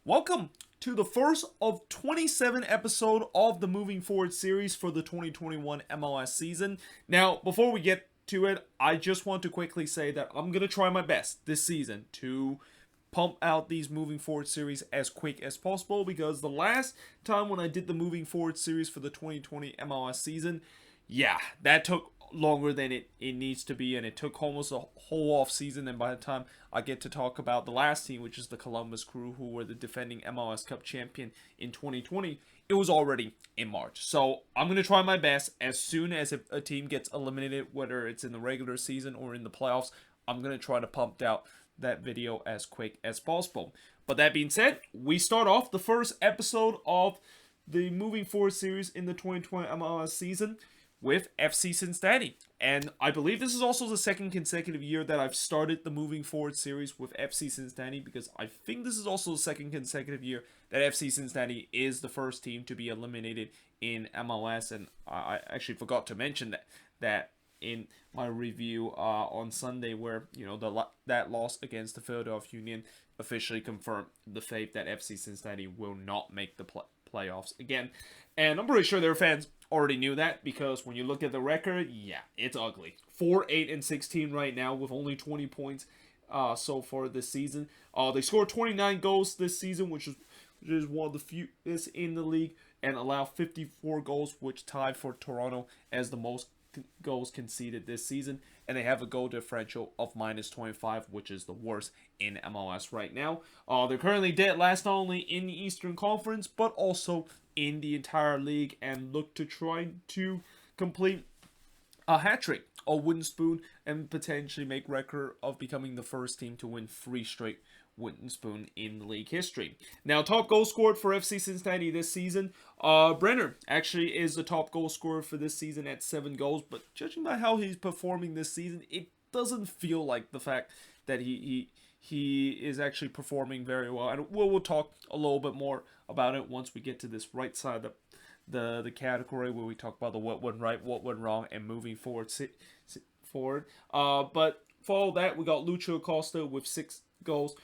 Welcome to the first of 27 episode of the Moving Forward series for the 2021 MLS season. Now, before we get to it, I just want to quickly say that I'm going to try my best this season to pump out these Moving Forward series as quick as possible, because the last time when I did the Moving Forward series for the 2020 MLS season, that took longer than it needs to be, and it took almost a whole off season. And by the time I get to talk about the last team, which is the Columbus Crew, who were the defending MLS Cup champion in 2020, it was already in March. So I'm going to try my best. As soon as a team gets eliminated, whether it's in the regular season or in the playoffs, I'm going to try to pump out that video as quick as possible. But that being said, we start off the first episode of the Moving Forward series in the 2020 MLS season with FC Cincinnati. And I believe this is also the second consecutive year that I've started the Moving Forward series with FC Cincinnati, because I think this is also the second consecutive year that FC Cincinnati is the first team to be eliminated in MLS. And I actually forgot to mention that in my review on Sunday, where that loss against the Philadelphia Union officially confirmed the fate that FC Cincinnati will not make the playoffs again. And I'm pretty sure their fans already knew that, because when you look at the record, it's ugly. 4-8-16 right now with only 20 points so far this season. They scored 29 goals this season, which is one of the fewest in the league, and allow 54 goals, which tied for Toronto as the most goals conceded this season. And they have a goal differential of -25, which is the worst in MLS right now. They're currently dead last not only in the Eastern Conference, but also in the entire league, and look to try to complete a hat-trick, a wooden spoon, and potentially make record of becoming the first team to win 3 straight wooden spoon in league history. Now, top goal scorer for FC Cincinnati this season, Brenner actually is the top goal scorer for this season at 7 goals, but judging by how he's performing this season, it doesn't feel like the fact that he is actually performing very well. And we'll talk a little bit more about it once we get to this right side of the category, where we talk about the what went right, what went wrong, and moving forward. But for all that, we got Lucho Acosta with 6 goals,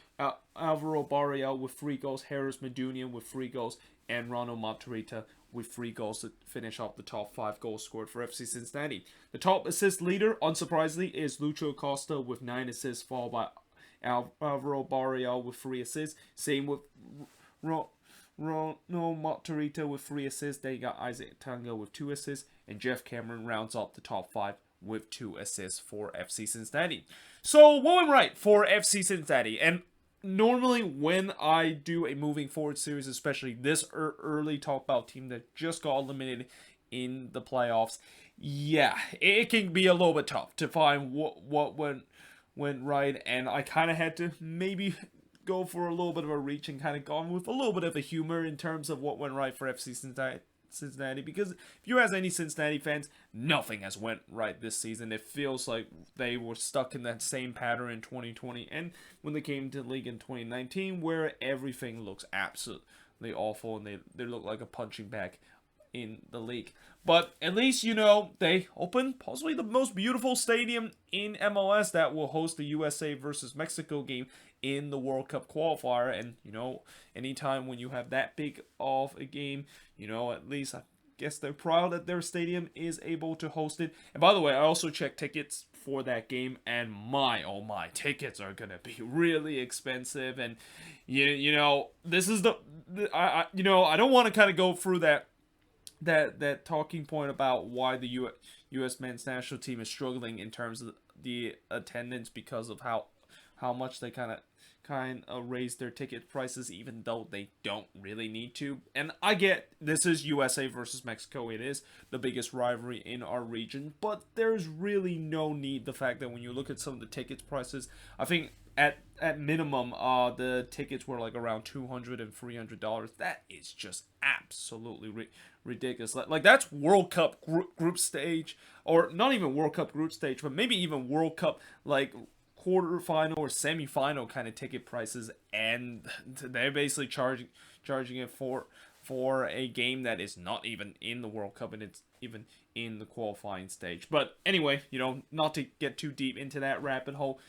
Alvaro Barrial with 3 goals, Harris Medunian with 3 goals, and Ronald Matarrita with 3 goals to finish off the top 5 goals scored for FC Cincinnati. The top assist leader, unsurprisingly, is Lucho Acosta with 9 assists, followed by Alvaro Barrial with 3 assists. Same with Ronald Matarrita with 3 assists. Then you got Isaac Tanga with 2 assists, and Jeff Cameron rounds up the top 5 with 2 assists for FC Cincinnati. So, what went right for FC Cincinnati? And normally when I do a Moving Forward series, especially this early, talk about team that just got eliminated in the playoffs, it can be a little bit tough to find what went right. And I kind of had to maybe go for a little bit of a reach and kind of gone with a little bit of a humor in terms of what went right for FC Cincinnati, because if you ask any Cincinnati fans, nothing has went right this season. It feels like they were stuck in that same pattern in 2020 and when they came to the league in 2019, where everything looks absolutely awful and they look like a punching bag in the league. But at least, they opened possibly the most beautiful stadium in MLS that will host the USA versus Mexico game in the World Cup qualifier. And, anytime when you have that big of a game, at least I guess they're proud that their stadium is able to host it. And by the way, I also checked tickets for that game, and my tickets are gonna be really expensive. And this is I don't want to kind of go through that talking point about why the U.S. men's national team is struggling in terms of the attendance, because of how much they kind of raise their ticket prices, even though they don't really need to. And I get this is USA versus Mexico. It is the biggest rivalry in our region, but there's really no need. The fact that when you look at some of the tickets prices, I think at minimum, the tickets were like around $200 and $300. That is just absolutely ridiculous. Like that's World Cup group stage, or not even World Cup group stage, but maybe even World Cup like quarterfinal or semifinal kind of ticket prices, and they're basically charging it for a game that is not even in the World Cup, and it's even in the qualifying stage. But anyway, not to get too deep into that rabbit hole,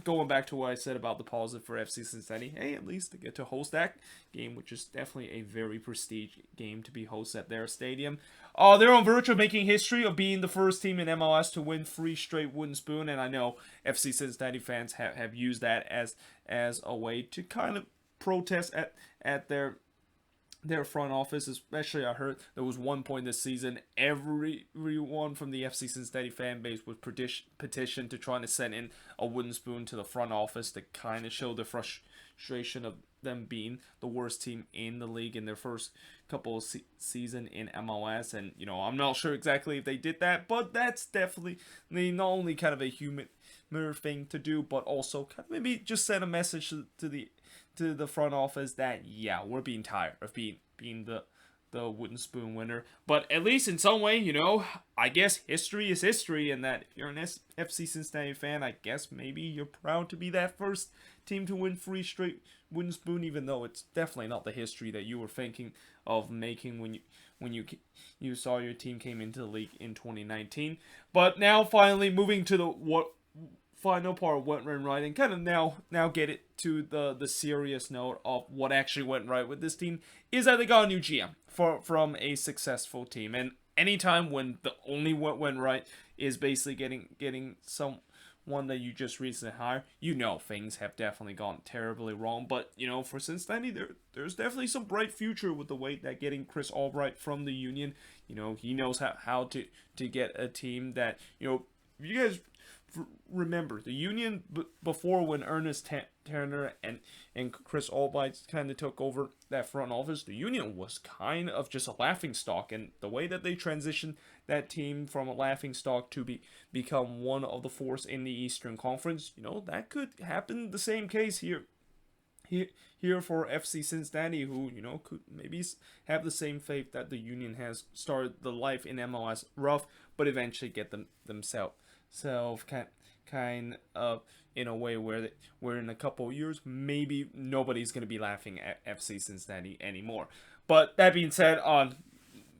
going back to what I said about the positive for FC Cincinnati, hey, at least they get to host that game, which is definitely a very prestige game to be hosted at their stadium. They're on verge of making history of being the first team in MLS to win 3 straight wooden spoon, and I know FC Cincinnati fans have used that as a way to kind of protest at their front office. Especially, I heard there was one point this season everyone from the FC Cincinnati fan base was petitioned to trying to send in a wooden spoon to the front office to kind of show the frustration of them being the worst team in the league in their first couple of season in MLS. And I'm not sure exactly if they did that, but that's definitely not only kind of a human thing to do, but also kind of maybe just send a message to the front office that, yeah, we're being tired of being the wooden spoon winner. But at least in some way, I guess history is history, and that if you're an FC Cincinnati fan, I guess maybe you're proud to be that first team to win 3 straight wooden spoon, even though it's definitely not the history that you were thinking of making when you saw your team came into the league in 2019. But now finally moving to the final part of what went right, and kind of now get it to the serious note of what actually went right with this team, is that they got a new GM from a successful team. And anytime when the only what went right is basically getting someone that you just recently hired, things have definitely gone terribly wrong. But for Cincinnati, there's definitely some bright future with the way that getting Chris Albright from the Union. He knows how to get a team that you guys remember the Union before, when Ernest Tanner and Chris Albright kind of took over that front office. The Union was kind of just a laughingstock, and the way that they transitioned that team from a laughingstock to become one of the force in the Eastern Conference, that could happen. The same case here for FC Cincinnati, who could maybe have the same fate that the Union has started the life in MLS rough, but eventually get themselves kind of in a way where in a couple of years maybe nobody's going to be laughing at FC Cincinnati anymore. But that being said,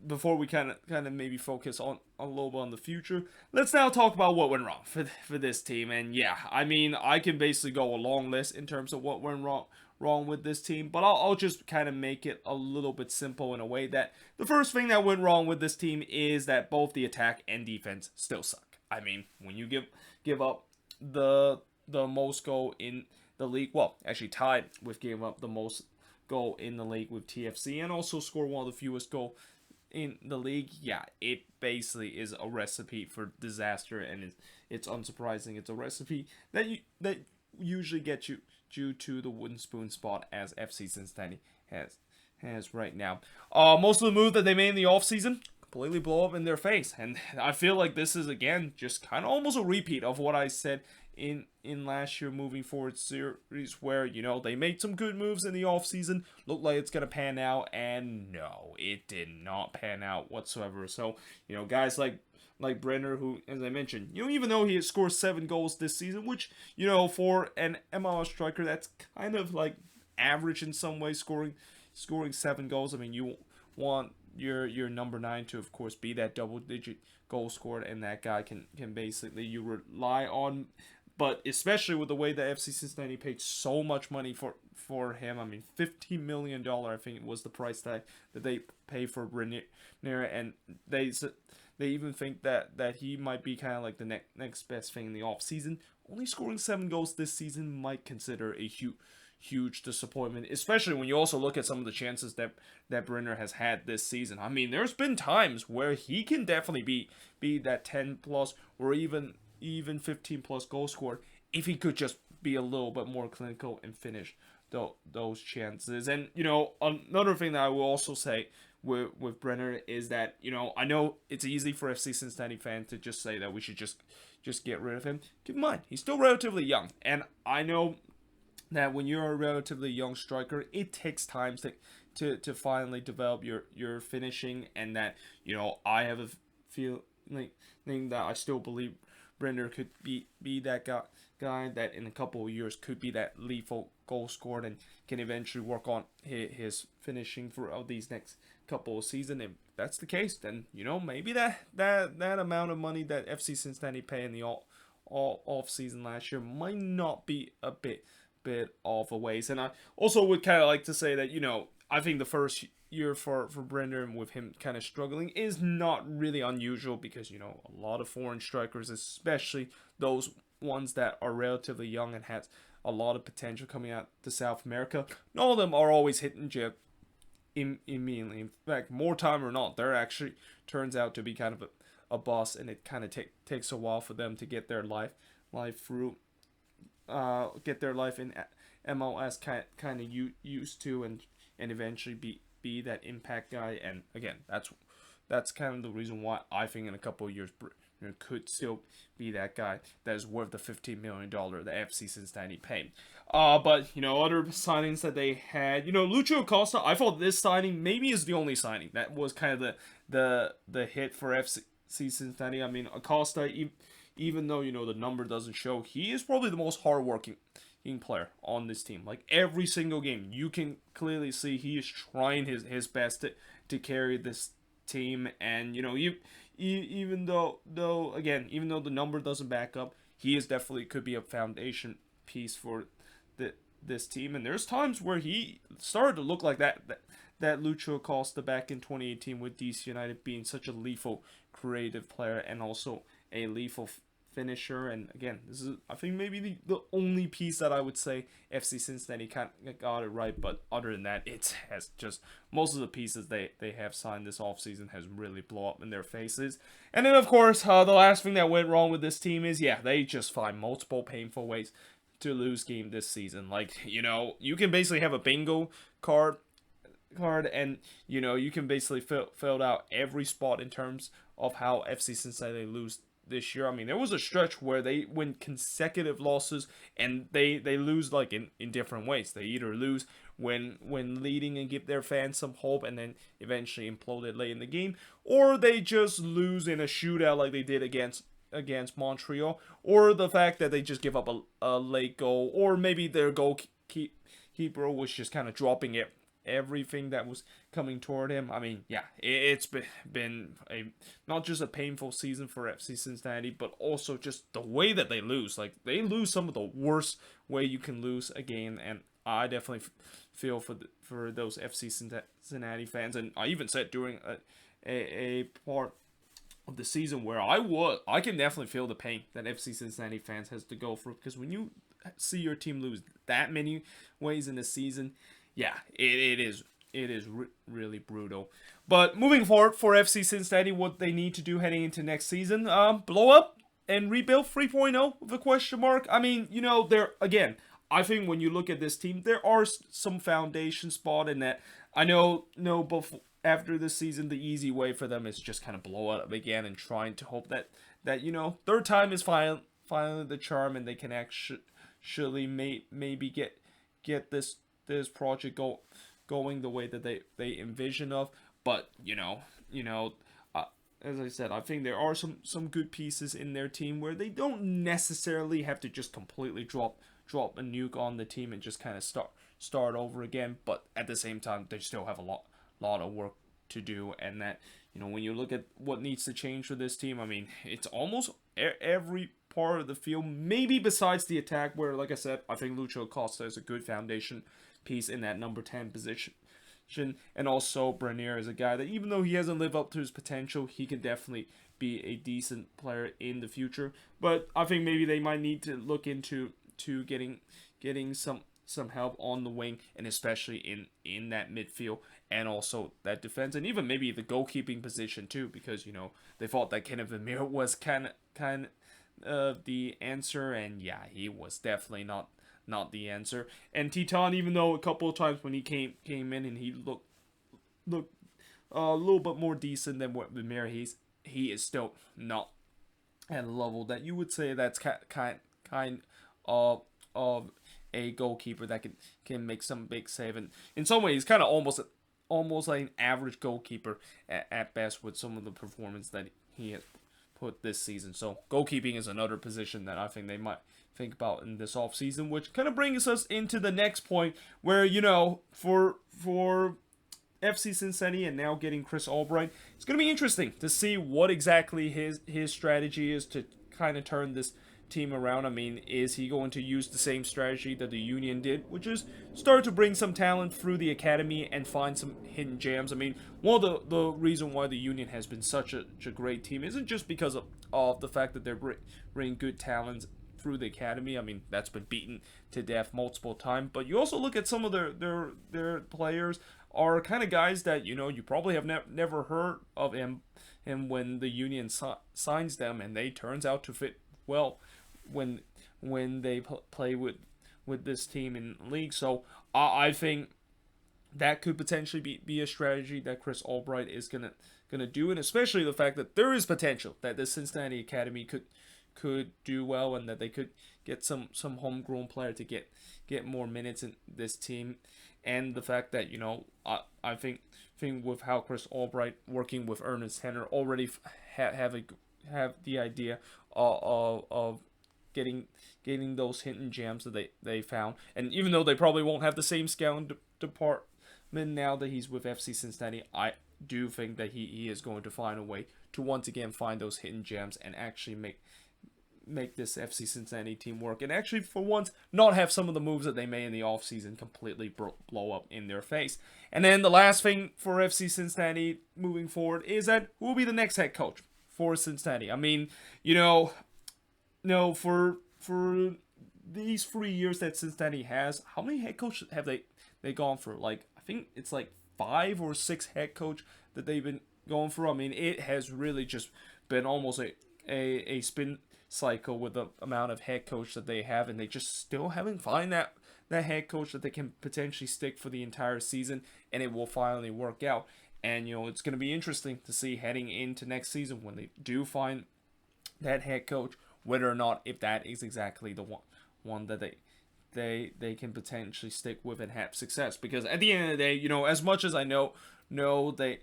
before we kind of maybe focus on a little bit on the future, let's now talk about what went wrong for this team. And yeah, I mean, I can basically go a long list in terms of what went wrong with this team, but I'll just kind of make it a little bit simple in a way that the first thing that went wrong with this team is that both the attack and defense still suck. I mean, when you give up the most goal in the league, well, actually tied with giving up the most goal in the league with TFC, and also score one of the fewest goals in the league, yeah, it basically is a recipe for disaster, and it's unsurprising. It's a recipe that usually gets you to the wooden spoon spot as FC Cincinnati has right now. Most of the moves that they made in the offseason completely blow up in their face, and I feel like this is again just kind of almost a repeat of what I said in last year Moving Forward series, where they made some good moves in the offseason, looked like it's gonna pan out, and no, it did not pan out whatsoever. So guys like Brenner, who, as I mentioned, even though he has scored 7 goals this season, which for an MLS striker, that's kind of like average in some ways, scoring 7 goals. I mean, you want your number 9 to, of course, be that double-digit goal scorer, and that guy can basically you rely on. But especially with the way that FC Cincinnati paid so much money for him, I mean, $15 million, I think it was the price tag that they paid for Brenner, and they even think that he might be kind of like the next best thing in the offseason. Only scoring 7 goals this season might consider a huge disappointment, especially when you also look at some of the chances that Brenner has had this season. I mean, there's been times where he can definitely be that 10 plus or even 15 plus goal scorer if he could just be a little bit more clinical and finish those chances. And another thing that I will also say with Brenner is that I know it's easy for FC Cincinnati fans to just say that we should just get rid of him. Keep in mind, he's still relatively young, and I know that when you're a relatively young striker, it takes time to finally develop your finishing, and that I have a feeling that I still believe Brenner could be that guy that in a couple of years could be that lethal goal scorer and can eventually work on his finishing throughout these next couple of seasons. If that's the case, then maybe that amount of money that FC Cincinnati pay in the off season last year might not be a bit off a ways. And I also would kind of like to say that, I think the first year for Brendan with him kind of struggling is not really unusual because, a lot of foreign strikers, especially those ones that are relatively young and has a lot of potential coming out to South America, not all of them are always hitting jet immediately. In fact, more time or not, they're actually turns out to be kind of a boss, and it kind of takes a while for them to get their life through, get their life in MLS kind of used to, and eventually be that impact guy. And again, that's kind of the reason why I think in a couple of years could still be that guy that is worth the $15 million the FC Cincinnati paid. But other signings that they had, Lucho Acosta, I thought this signing maybe is the only signing that was kind of the hit for FC Cincinnati. I mean, Acosta, even though the number doesn't show, he is probably the most hardworking player on this team. Like every single game, you can clearly see he is trying his best to carry this team. And even though the number doesn't back up, he is definitely could be a foundation piece for this team. And there's times where he started to look like that Lucho Acosta back in 2018 with DC United, being such a lethal creative player and also a lethal finisher. And again, this is, I think, maybe the only piece that I would say FC Cincinnati kind of got it right. But other than that, it has just most of the pieces they have signed this offseason has really blown up in their faces. And then of course, the last thing that went wrong with this team is they just find multiple painful ways to lose game this season. Like, you can basically have a bingo card and you can basically fill out every spot in terms of how FC Cincinnati lose this year. I mean, there was a stretch where they win consecutive losses and they lose like in different ways. They either lose when leading and give their fans some hope and then eventually imploded late in the game, or they just lose in a shootout like they did against Montreal, or the fact that they just give up a late goal, or maybe their goalkeeper was just kind of dropping everything that was coming toward him. I mean, it's been not just a painful season for FC Cincinnati, but also just the way that they lose. Like, they lose some of the worst way you can lose a game, and I definitely feel for those FC Cincinnati fans. And I even said during a part of the season where I can definitely feel the pain that FC Cincinnati fans has to go through, because when you see your team lose that many ways in the season, it is really brutal. But moving forward for FC Cincinnati, what they need to do heading into next season, blow up and rebuild 3.0 with a question mark. I mean, there again, I think when you look at this team, there are some foundation spot in that. I know before, after this season, the easy way for them is just kind of blow up again and trying to hope that third time is finally the charm, and they can actually maybe get this project going the way that they envision of. But as I said, I think there are some good pieces in their team where they don't necessarily have to just completely drop a nuke on the team and just kind of start over again. But at the same time, they still have a lot of work to do. And that, when you look at what needs to change for this team, I mean, it's almost every part of the field, maybe besides the attack, where, like I said, I think Lucho Acosta is a good foundation piece in that number 10 position. And also Brenier is a guy that, even though he hasn't lived up to his potential, he can definitely be a decent player in the future. But I think maybe they might need to look into getting some help on the wing, and especially in that midfield and also that defense, and even maybe the goalkeeping position too, because they thought that Kenneth Vermeer was kind of the answer, and he was definitely not the answer. And Titon, even though a couple of times when he came in and he looked a little bit more decent than what Vermeer, he is still not at a level that you would say that's kind of a goalkeeper that can make some big save. And in some ways, he's kind of almost like an average goalkeeper at best with some of the performance that he has put this season. So goalkeeping is another position that I think they might think about in this offseason, which kind of brings us into the next point where, for FC Cincinnati and now getting Chris Albright, it's going to be interesting to see what exactly his strategy is to kind of turn this team around. I mean, is he going to use the same strategy that the Union did, which is start to bring some talent through the academy and find some hidden gems? I mean, one of the reason why the Union has been such a great team isn't just because of the fact that they're bringing good talents through the academy. I mean, that's been beaten to death multiple times. But you also look at some of their players are kind of guys that, you know, you probably have never heard of him when the Union signs them, and they turns out to fit well when they play with this team in league. So I think that could potentially be a strategy that Chris Albright is gonna do, and especially the fact that there is potential that the Cincinnati Academy could do well, and that they could get some homegrown player to get more minutes in this team. And the fact that, you know, I think with how Chris Albright working with Ernest Henner already have the idea of getting those hidden gems that they found. And even though they probably won't have the same scouting department now that he's with FC Cincinnati, I do think that he is going to find a way to once again find those hidden gems and actually make this FC Cincinnati team work, and actually for once not have some of the moves that they made in the offseason completely blow up in their face. And then the last thing for FC Cincinnati moving forward is that who will be the next head coach for Cincinnati. I mean, you know, no, for these 3 years that Cincinnati has, how many head coaches have they gone for? Like, I think it's like 5 or 6 head coach that they've been going for. I mean, it has really just been almost a spin cycle with the amount of head coach that they have, and they just still haven't found that head coach that they can potentially stick for the entire season, and it will finally work out. And, you know, it's going to be interesting to see heading into next season when they do find that head coach, whether or not if that is exactly the one that they can potentially stick with and have success. Because at the end of the day, you know, as much as I know they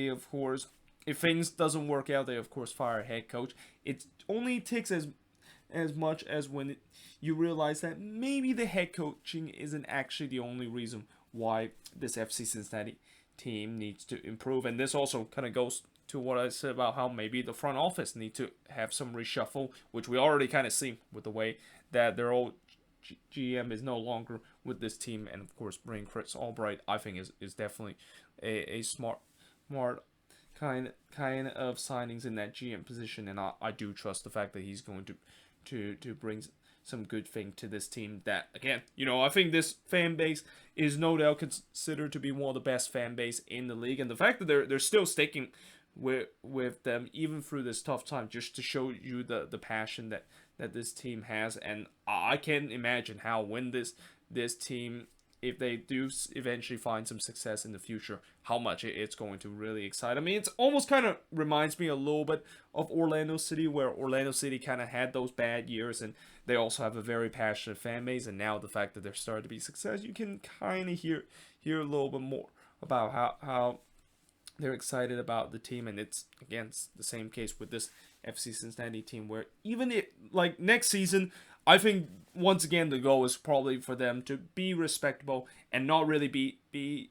of course, if things doesn't work out, they of course fire a head coach. It only takes as much as when you realize that maybe the head coaching isn't actually the only reason why this FC Cincinnati team needs to improve. And this also kind of goes to what I said about how maybe the front office need to have some reshuffle, which we already kind of see with the way that their old GM is no longer with this team. And of course, bringing Chris Albright, I think is definitely a smart kind of signings in that GM position, and I do trust the fact that he's going to bring some good thing to this team. That, again, you know, I think this fan base is no doubt considered to be one of the best fan base in the league, and the fact that they're still sticking with them even through this tough time, just to show you the passion that this team has. And I can't imagine how when this team, if they do eventually find some success in the future, how much it's going to really excite. I mean, it's almost kind of reminds me a little bit of Orlando City, where Orlando City kind of had those bad years, and they also have a very passionate fan base. And now the fact that they're starting to be success, you can kind of hear a little bit more about how they're excited about the team. And it's, again, it's the same case with this FC Cincinnati team, where even like next season, I think once again the goal is probably for them to be respectable and not really be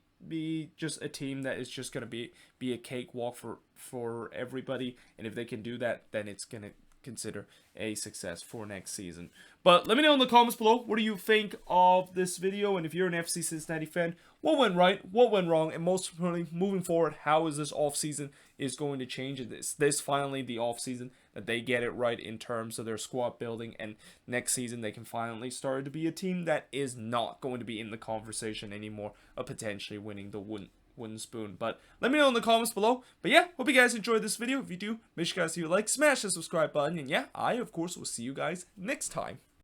just a team that is just going to be a cakewalk for everybody. And if they can do that, then it's going to consider a success for next season. But let me know in the comments below, what do you think of this video? And if you're an FC Cincinnati fan, what went right, what went wrong, and most importantly, moving forward, how is this offseason is going to change? This finally the offseason that they get it right in terms of their squad building, and next season they can finally start to be a team that is not going to be in the conversation anymore of potentially winning the wooden spoon. But let me know in the comments below. But yeah, hope you guys enjoyed this video. If you do, make sure you guys leave a like, smash the subscribe button, and yeah, I of course will see you guys next time.